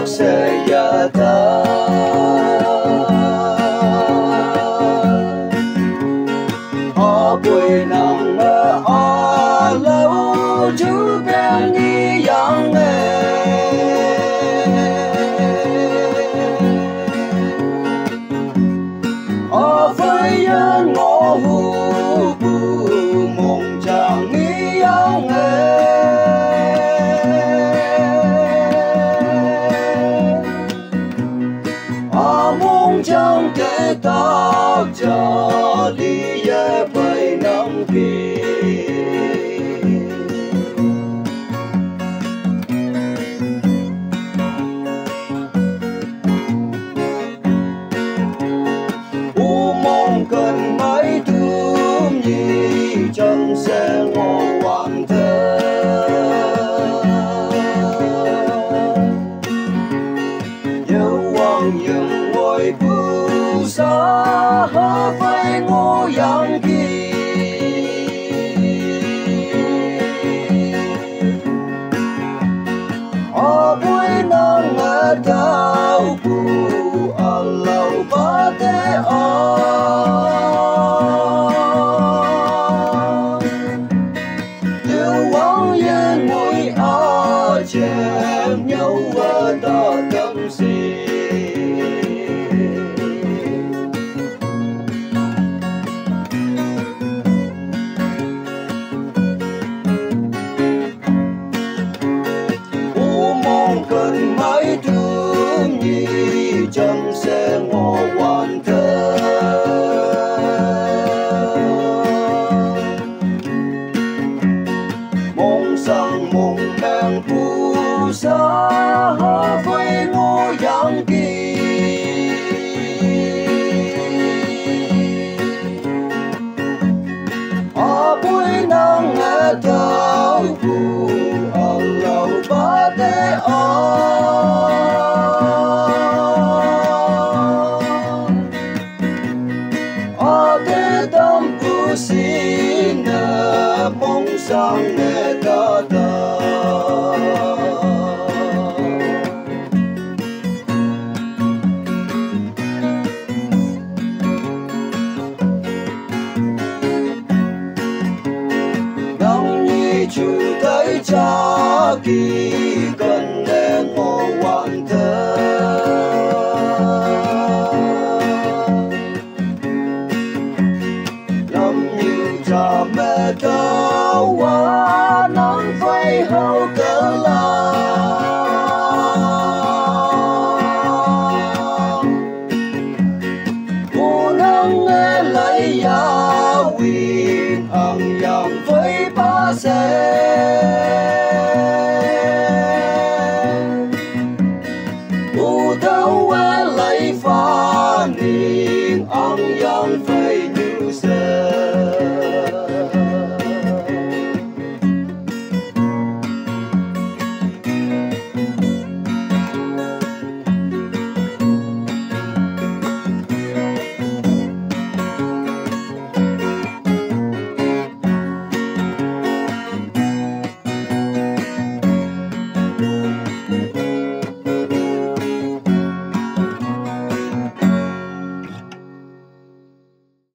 sẽ yeteih ở buổi nắng ở lâu chú bên đi yang ở với nhân ngõ hù bù mong chẳng nghĩ yang mong chẳng thể tạo cho lý ye bay nắng phi u mong cần mấy tumnye chẳng sẽ ngô hoàn thế yêu hoàng những ngôi bù sa hơ phải ngô yang kỳ ở buổi nắng ở đau bù ở lâu ba thế yêu hoàng yên ngôi ở chém nhau ở đó tâm si cần mấy tumnye chẳng sẽ ngô hoàn thế mong sang mong men phù sa hơ với ngô yang kỳ ở buổi nắng ở đau bù ở lâu ba thế ở thế tâm bù xin mong sang nghe ta ta nắng như chú thấy cha kỳ cần để ngô hoàn thế làm như cha mẹ cao quá nắng phai hao cỡ la